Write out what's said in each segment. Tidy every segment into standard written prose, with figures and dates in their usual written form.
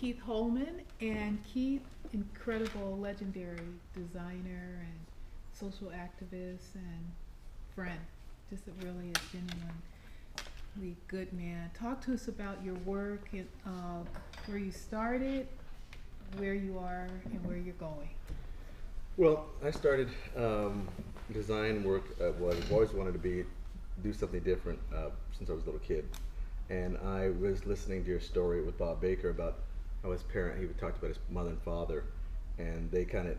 Keith Holman, and Keith, incredible, legendary designer and social activist and friend. Just a really a genuinely good man. Talk to us about your work and where you started, where you are, and where you're going. Well, I started design work. Well, I've always wanted to do something different since I was a little kid. And I was listening to your story with Bob Baker about how his parent, he talked about his mother and father, and they kind of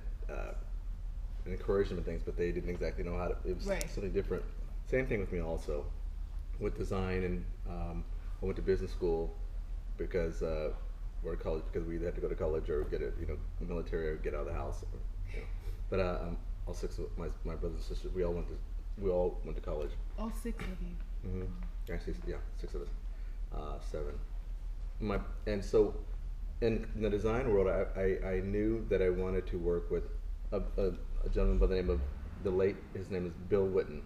encouraged him in things, but they didn't exactly know how to, it was Right. something different. Same thing with me also, with design, and I went to business school because or college, because we had to go to college or get a military or get out of the house. But all six of my brothers and sisters, we all went to college. All six of you. Mm-hmm. Actually, yeah, six of us, seven. And so, in the design world, I knew that I wanted to work with a gentleman by the name of his name is Bill Whitten.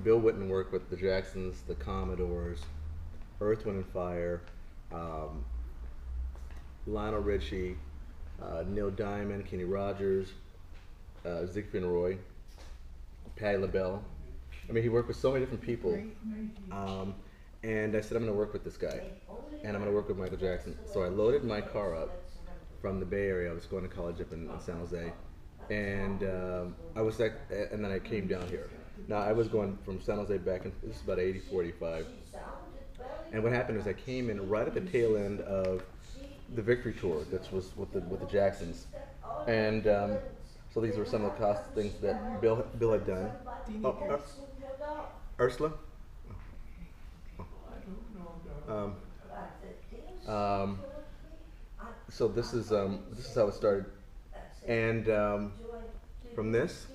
Bill Whitten worked with the Jacksons, the Commodores, Earth, Wind and Fire, Lionel Richie, Neil Diamond, Kenny Rogers, Siegfried and Roy, Patti LaBelle. I mean, he worked with so many different people. And I said, I'm going to work with this guy, and I'm going to work with Michael Jackson. So I loaded my car up from the Bay Area. I was going to college up in San Jose, and and then I came down here. Now I was going from San Jose back, and this is about 84, 85. And what happened is I came in right at the tail end of the Victory Tour, that was with the Jacksons, and so these were some of the cost things that Bill had done. Ursula. So this is how it started, and from this,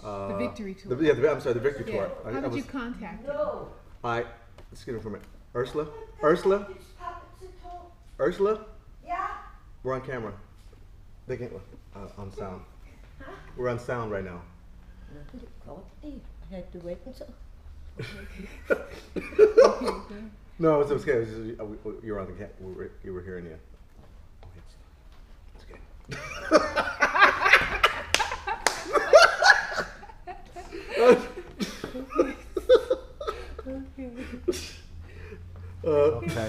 The Victory Tour. I'm sorry, the Victory Tour. How did you contact him? Excuse me for a minute. Ursula. Yeah? We're on camera. They can't on sound. We're on sound right now. I had to wait until. No, it was okay. It was just, you were on the you were hearing you. It's okay. Okay.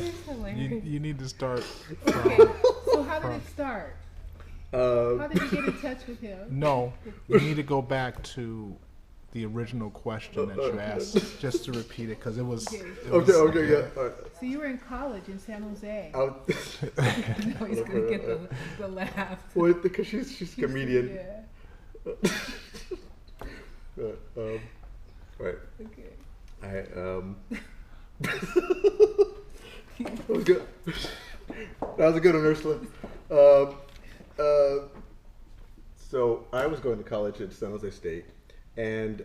You need to start from. Okay, so how did it start? How did you get in touch with him? No, you need to go back to the original question that you asked, just to repeat it, because it was. Okay. Okay, yeah. All right. So you were in college in San Jose. I'll, No, he's gonna get the laugh. well, because she's a comedian. Yeah. Right. Okay. That was good. That was a good one, Ursula. So I was going to college at San Jose State, and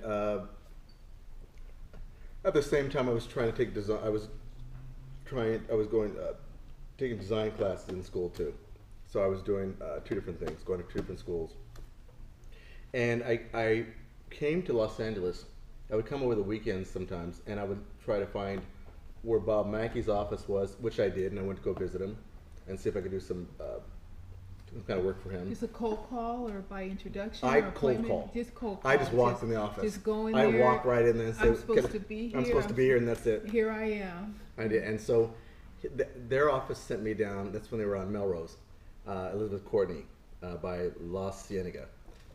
at the same time I was trying to take design. I was going taking design classes in school too. So I was doing two different things, going to two different schools. And I came to Los Angeles. I would come over the weekends sometimes, and I would try to find where Bob Mackey's office was, which I did, and I went to go visit him and see if I could do some kind of work for him. Just a cold call or by introduction? I or cold appointment? call. Just cold call. I just walked in the office. Just go in I there. walk right in there and say, I'm supposed to be here. I'm supposed to be here, and that's it. Here I am. I did, and so their office sent me down. That's when they were on Melrose, Elizabeth Courtney, by La Cienega.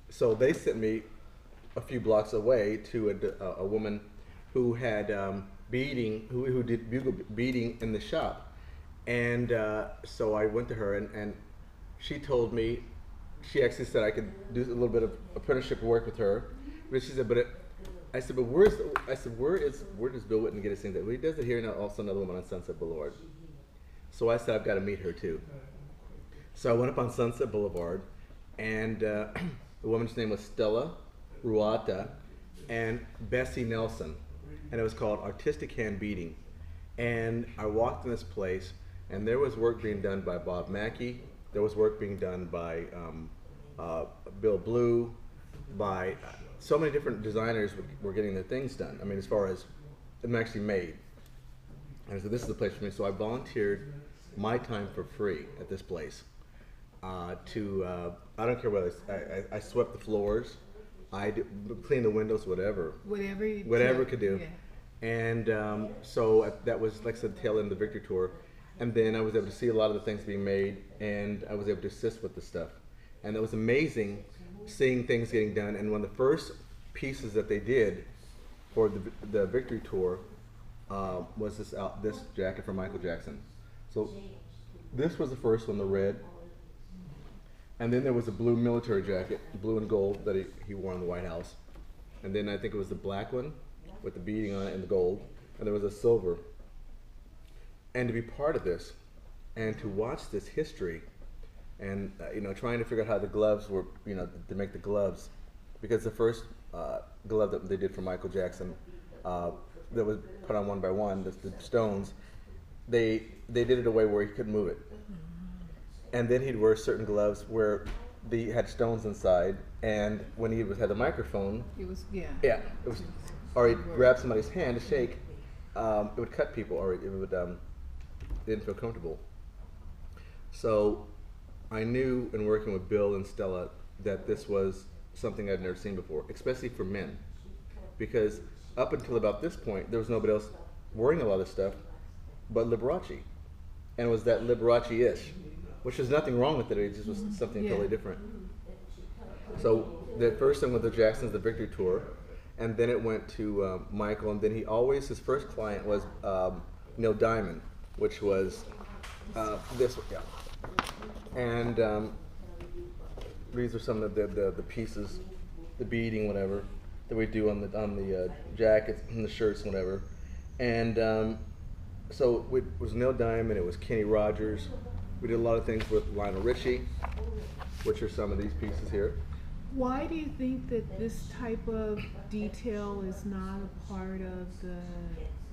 So they sent me a few blocks away to a woman who had beading, who did bugle beading in the shop, and so I went to her, and she told me, she actually said I could do a little bit of apprenticeship work with her, but she said, I said, where does Bill Whitten get his things? Well, he does it here, and also another woman on Sunset Boulevard. So I said, I've got to meet her too. So I went up on Sunset Boulevard, and the woman's name was Stella Ruata and Bessie Nelson, and it was called Artistic Hand Beading. And I walked in this place, and there was work being done by Bob Mackey. There was work being done by Bill Blue, by so many different designers were getting their things done. I mean, as far as them actually made. And so this is the place for me. So I volunteered my time for free at this place. I don't care whether I swept the floors, cleaned the windows, whatever. Whatever could do. Yeah. And that was, like I said, the tail end of the Victory Tour. And then I was able to see a lot of the things being made, and I was able to assist with the stuff. And it was amazing seeing things getting done. And one of the first pieces that they did for the Victory Tour was this jacket from Michael Jackson. So this was the first one, the red. And then there was a blue military jacket, blue and gold, that he wore in the White House. And then I think it was the black one with the beading on it and the gold. And there was a silver. And to be part of this, and to watch this history, and trying to figure out how the gloves were, to make the gloves, because the first glove that they did for Michael Jackson, that was put on one by one, the stones, they did it a way where he couldn't move it, and then he'd wear certain gloves where they had stones inside, and when he had the microphone, It was or he'd grab somebody's hand to shake, it would cut people, or it would they didn't feel comfortable. So I knew in working with Bill and Stella that this was something I'd never seen before, especially for men. Because up until about this point, there was nobody else wearing a lot of stuff but Liberace. And it was that Liberace-ish, which is nothing wrong with it, it just was something totally different. So the first thing with the Jacksons, the Victory Tour, and then it went to Michael, and then his first client was Neil Diamond, which was this one, yeah. And these are some of the pieces, the beading, whatever, that we do on the jackets and the shirts, and whatever. And so it was Neil Diamond, it was Kenny Rogers. We did a lot of things with Lionel Richie, which are some of these pieces here. Why do you think that this type of detail is not a part of the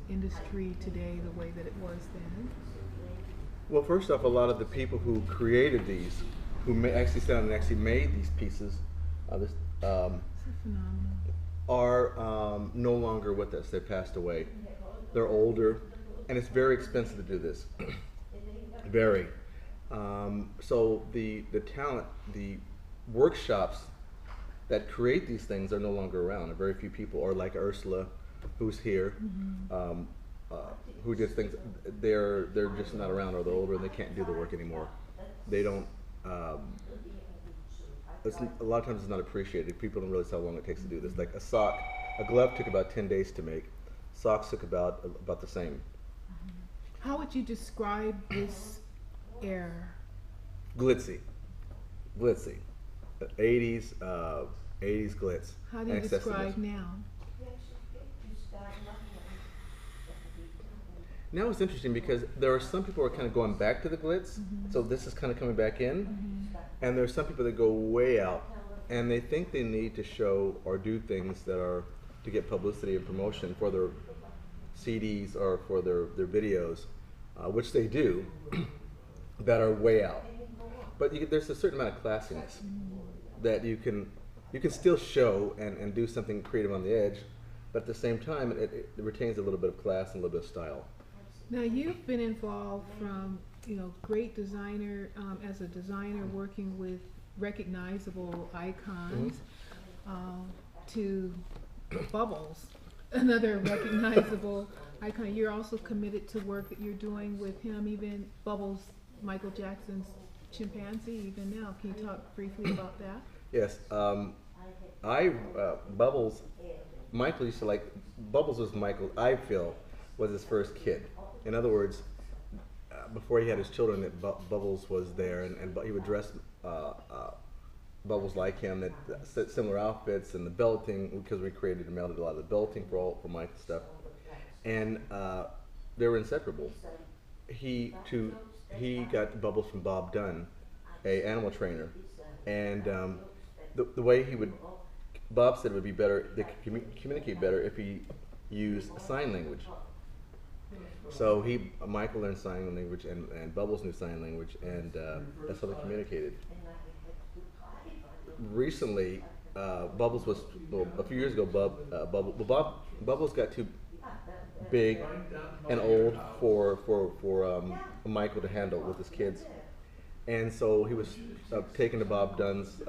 industry today the way that it was then? Well, first off, a lot of the people who created these, who actually sat down and actually made these pieces, It's phenomenal. are no longer with us. They passed away. They're older, and it's very expensive to do this. Very. So the talent, the workshops that create these things are no longer around. Very few people, or like Ursula, who's here, who does things. They're just not around, or they're older and they can't do the work anymore. They don't. A lot of times it's not appreciated. People don't realize how long it takes to do this. Like a glove took about 10 days to make. Socks took about the same. How would you describe this era? Glitzy. 80s glitz. How do you and describe excessiveness. now? Now it's interesting because there are some people who are kind of going back to the glitz, so this is kind of coming back in, and there are some people that go way out, and they think they need to show or do things that are to get publicity and promotion for their CDs or for their videos, which they do, that are way out. But there's a certain amount of classiness that you can still show and do something creative on the edge, but at the same time it retains a little bit of class and a little bit of style. Now you've been involved from great designer as a designer working with recognizable icons to Bubbles, another recognizable icon. You're also committed to work that you're doing with him, even Bubbles, Michael Jackson's chimpanzee, even now. Can you talk briefly about that? Yes, Bubbles, Michael used to like, Bubbles was Michael, I feel, was his first kid. In other words, before he had his children, Bubbles was there, and he would dress Bubbles like him, that similar outfits and the belting, because we created and melted a lot of the belting for Michael's stuff, and they were inseparable. He got Bubbles from Bob Dunn, a animal trainer, and the way Bob said it would be better, they could communicate better if he used sign language. So Michael learned sign language, and Bubbles knew sign language, and that's how they communicated. Recently, Bubbles was, a few years ago, Bubbles got too big and old for Michael to handle with his kids. And so he was taken to Bob Dunn's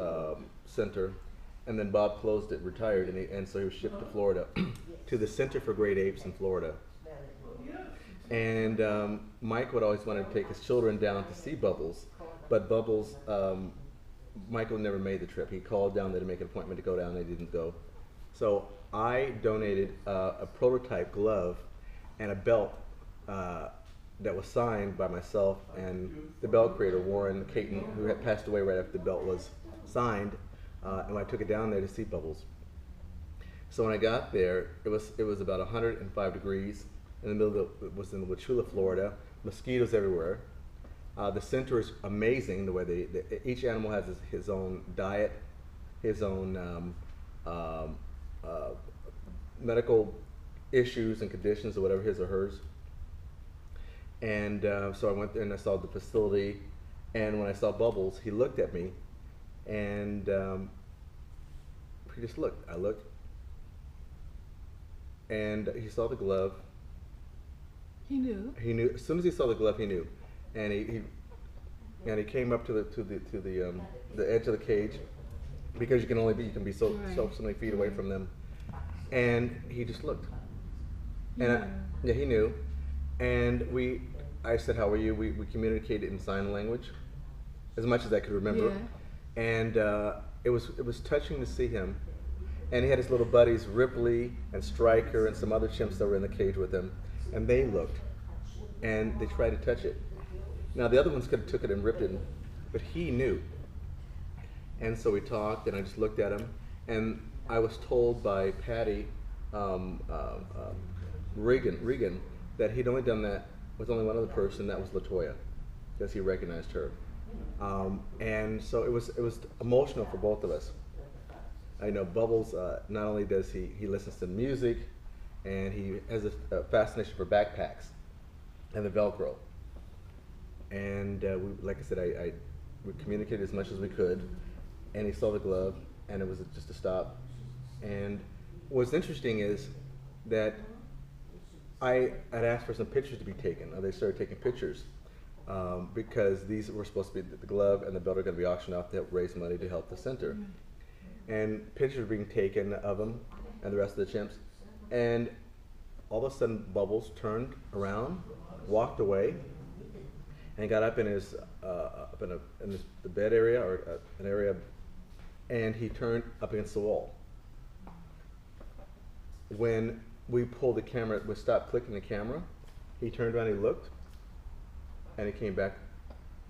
center, and then Bob closed it, retired, and so he was shipped to Florida, to the Center for Great Apes in Florida. And Mike would always want to take his children down to see Bubbles, but Bubbles, Michael never made the trip. He called down there to make an appointment to go down, and they didn't go. So I donated a prototype glove and a belt that was signed by myself and the belt creator, Warren Caton, who had passed away right after the belt was signed, and I took it down there to see Bubbles. So when I got there, it was about 105 degrees in the middle of it was in Wauchula, Florida. Mosquitoes everywhere. The center is amazing the way each animal has his own diet, his own medical issues and conditions or whatever his or hers. And so I went there and I saw the facility, and when I saw Bubbles, he looked at me, and he just looked. I looked, and he saw the glove. He knew. He knew as soon as he saw the glove. He knew, and he came up to the edge of the cage, because you can be so many feet away from them, and he just looked. And he knew. And I said, "How are you?" We communicated in sign language, as much as I could remember. Yeah. And it was touching to see him. And he had his little buddies, Ripley and Stryker, and some other chimps that were in the cage with him. And they looked, and they tried to touch it. Now the other ones could have took it and ripped it, but he knew. And so we talked, and I just looked at him, and I was told by Patty Regan that he'd only done that with only one other person, that was LaToya, because he recognized her. And so it was emotional for both of us. I know Bubbles, not only does he listens to music, and he has a fascination for backpacks and the Velcro. And like I said, we communicated as much as we could, and he saw the glove, and it was just a stop. And what's interesting is that I had asked for some pictures to be taken. They started taking pictures because these were supposed to be, the glove and the belt are going to be auctioned off to help raise money to help the center. Mm-hmm. And pictures were being taken of him and the rest of the chimps. And all of a sudden, Bubbles turned around, walked away, and got up in his the bed area or an area, and he turned up against the wall. When we pulled the camera, we stopped clicking the camera, he turned around, he looked, and he came back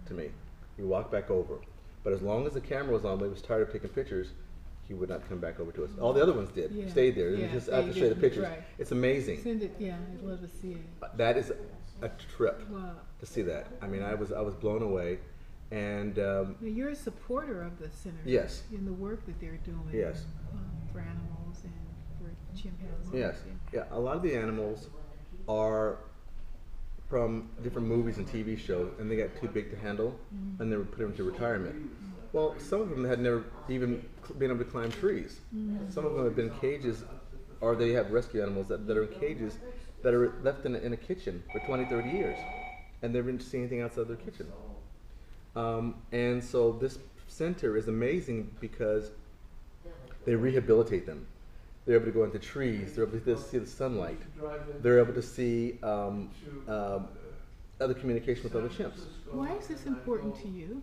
to me. He walked back over. But as long as the camera was on, when he was tired of taking pictures, he would not come back over to us. All the other ones did, stayed there. Yeah, just, I have to show you the pictures. Right. It's amazing. Send it, I'd love to see it. That is a trip. Wow. To see that. I mean, I was blown away. And now you're a supporter of the center. Yes. In the work that they're doing. Yes. For animals and for chimpanzees. Yes. Yeah. A lot of the animals are from different movies and TV shows, and they got too big to handle, mm-hmm. and they were put into retirement. Well, some of them had never even been able to climb trees. Mm-hmm. Some of them have been in cages, or they have rescue animals that are in cages that are left in a kitchen for 20, 30 years, and they didn't see anything outside their kitchen. And so this center is amazing because they rehabilitate them. They're able to go into trees. They're able to see the sunlight. They're able to see other communication with other chimps. Why is this important to you?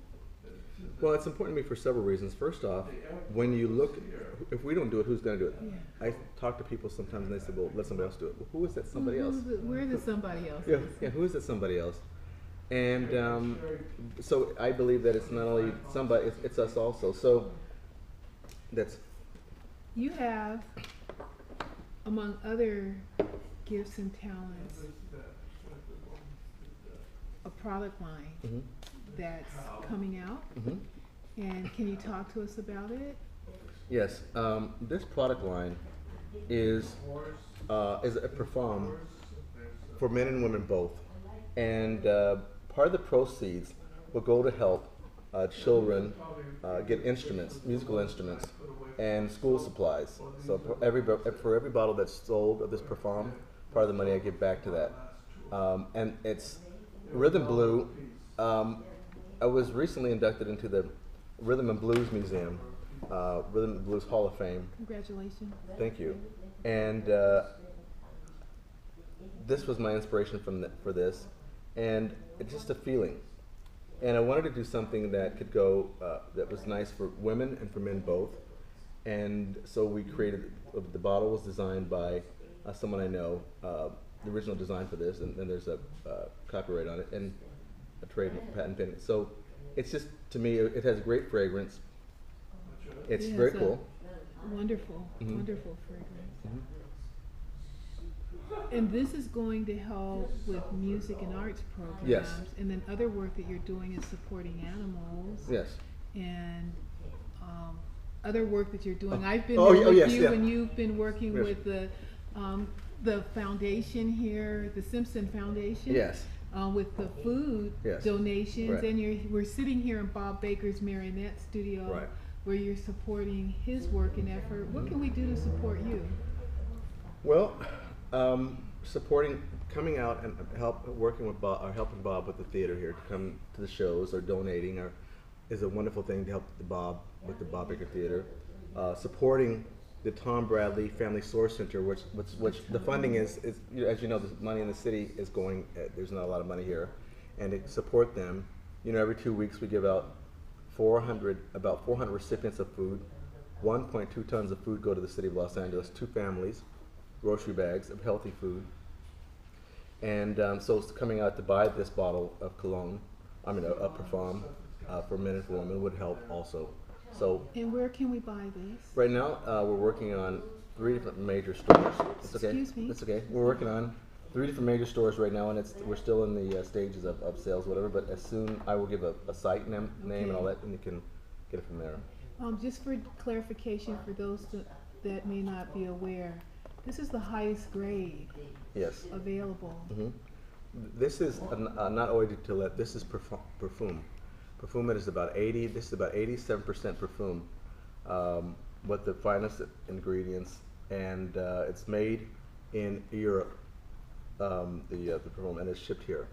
Well, it's important to me for several reasons. First off, when you look, if we don't do it, who's going to do it? Yeah. I talk to people sometimes and they say, well, let somebody else do it. Well, who is that somebody else? Where is somebody else? Yeah, who is that somebody else? And so I believe that it's not only somebody, it's us also. So that's... You have, among other gifts and talents, a product line mm-hmm. that's coming out. Mm-hmm. And can you talk to us about it? Yes. This product line is a perfume for men and women both. And part of the proceeds will go to help children get instruments, musical instruments, and school supplies. So for every bottle that's sold of this perfume, part of the money I give back to that. And it's Rhythm Blue. I was recently inducted into the Rhythm and Blues Museum, Rhythm and Blues Hall of Fame. Congratulations. Thank you. And this was my inspiration for this, and it's just a feeling. And I wanted to do something that could go, that was nice for women and for men both. And so we created, the bottle was designed by someone I know, the original design for this, and there's a copyright on it, and a trade patent pending. So it's just, to me, it has great fragrance. It's Yeah, very it's a cool. Wonderful, Mhm. wonderful fragrance. Mhm. And this is going to help with music and arts programs. Yes. And then other work that you're doing is supporting animals. Yes. And other work that you're doing. Oh. I've been Oh, there oh, with yes, you yeah. when you've been working Yes. with the foundation here, the Simpson Foundation. Yes. With the food Yes. donations, Right. and we're sitting here in Bob Baker's Marionette Studio, Right. where you're supporting his work and effort. What can we do to support you? Well, supporting, coming out and working with Bob, or helping Bob with the theater here to come to the shows, or donating, is a wonderful thing to help with the Bob Baker Theater. Supporting the Tom Bradley Family Source Center, which the funding is as you know, the money in the city is going. There's not a lot of money here, and to support them, every 2 weeks we give out about 400 recipients of food. 1.2 tons of food go to the city of Los Angeles, 2 families, grocery bags of healthy food. And so it's coming out to buy this bottle of cologne, a parfum, for men and for women would help also. So And where can we buy this? right now we're working on 3 different major stores. It's okay. Excuse me? It's okay. We're working on 3 different major stores right now, and we're still in the stages of sales, whatever. But as soon I will give a site name and all that, and you can get it from there. Just for clarification, for those that may not be aware, this is the highest grade Yes. available. Hmm. This is not eau de toilette. This is perfume. Perfume is about 80. This is about 87% perfume, with the finest ingredients, and it's made in Europe. The perfume, and it's shipped here.